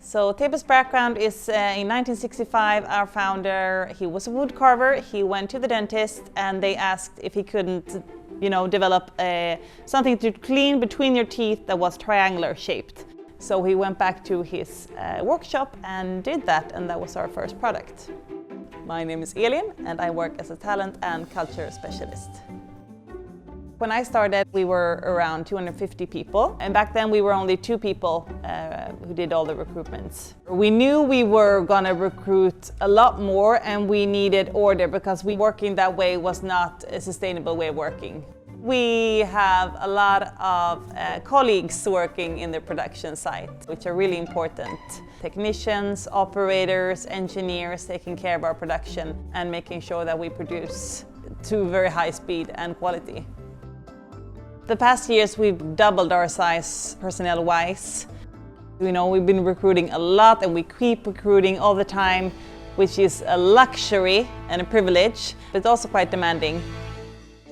So TePe's background is in 1965, our founder, he was a woodcarver. He went to the dentist and they asked if he couldn't, develop something to clean between your teeth that was triangular shaped. So he went back to his workshop and did that, and that was our first product. My name is Elin and I work as a talent and culture specialist. When I started, we were around 250 people, and back then we were only 2 people who did all the recruitments. We knew we were going to recruit a lot more, and we needed order because working that way was not a sustainable way of working. We have a lot of colleagues working in the production site, which are really important. Technicians, operators, engineers taking care of our production and making sure that we produce to very high speed and quality. The past years we've doubled our size personnel-wise. We've been recruiting a lot and we keep recruiting all the time, which is a luxury and a privilege, but it's also quite demanding.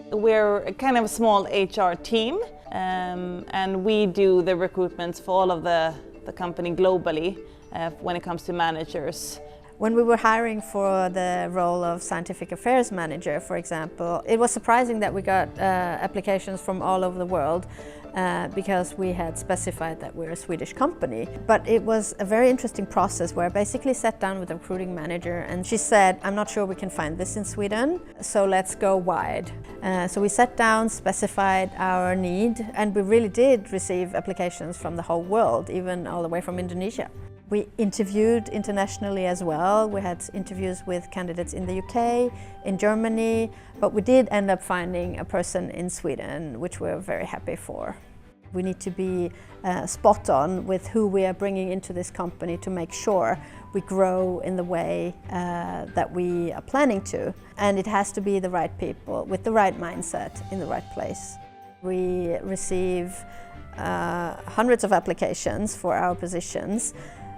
We're a kind of a small HR team and we do the recruitments for all of the company globally when it comes to managers. When we were hiring for the role of scientific affairs manager, for example, it was surprising that we got applications from all over the world because we had specified that we're a Swedish company. But it was a very interesting process where I basically sat down with the recruiting manager and she said, I'm not sure we can find this in Sweden, so let's go wide. So we sat down, specified our need, and we really did receive applications from the whole world, even all the way from Indonesia. We interviewed internationally as well. We had interviews with candidates in the UK, in Germany, but we did end up finding a person in Sweden, which we're very happy for. We need to be spot on with who we are bringing into this company to make sure we grow in the way that we are planning to. And it has to be the right people with the right mindset in the right place. We receive hundreds of applications for our positions,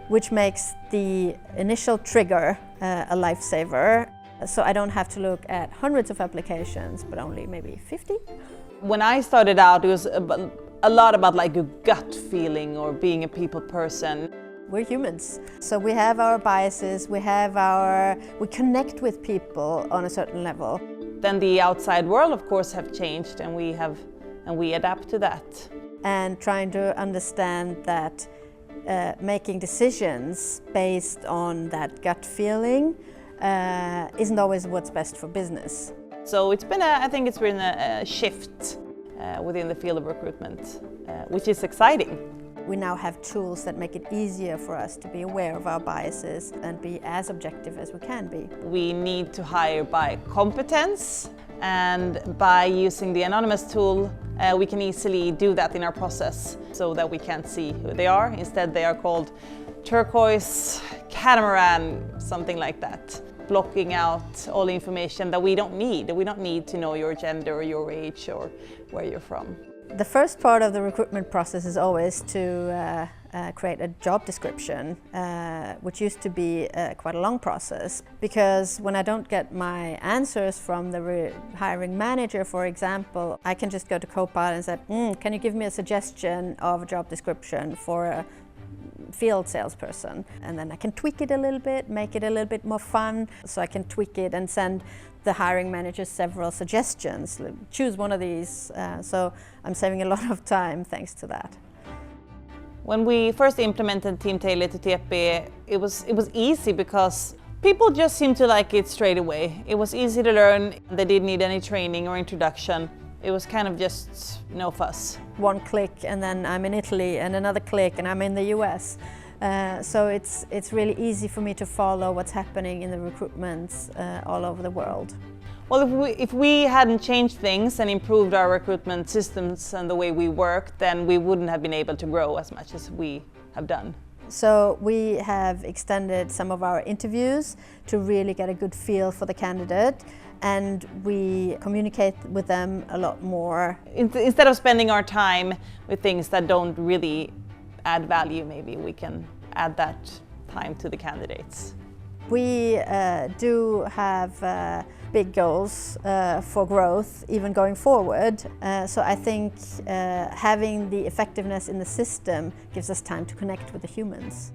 which makes the initial trigger a lifesaver. So I don't have to look at hundreds of applications, but only maybe 50. When I started out, it was a lot about like a gut feeling or being a people person. We're humans, so we have our biases, we connect with people on a certain level. Then the outside world, of course, have changed, and we adapt to that. And trying to understand that making decisions based on that gut feeling isn't always what's best for business. So I think it's been a shift within the field of recruitment, which is exciting. We now have tools that make it easier for us to be aware of our biases and be as objective as we can be. We need to hire by competence, and by using the anonymous tool, we can easily do that in our process so that we can't see who they are. Instead, they are called turquoise, catamaran, something like that, blocking out all the information that we don't need. We don't need to know your gender or your age or where you're from. The first part of the recruitment process is always to create a job description, which used to be quite a long process, because when I don't get my answers from the hiring manager, for example, I can just go to Copilot and say, can you give me a suggestion of a job description for a field salesperson? And then I can tweak it a little bit, make it a little bit more fun, so I can tweak it and send the hiring manager several suggestions. Choose one of these, so I'm saving a lot of time thanks to that. When we first implemented Team Tailor to TePe, it was easy because people just seemed to like it straight away. It was easy to learn. They didn't need any training or introduction. It was kind of just no fuss. One click and then I'm in Italy, and another click and I'm in the US. So it's really easy for me to follow what's happening in the recruitments all over the world. Well, if we hadn't changed things and improved our recruitment systems and the way we work, then we wouldn't have been able to grow as much as we have done. So we have extended some of our interviews to really get a good feel for the candidate, and we communicate with them a lot more. Instead of spending our time with things that don't really add value, maybe we can add that time to the candidates. We do have big goals for growth even going forward, so I think having the effectiveness in the system gives us time to connect with the humans.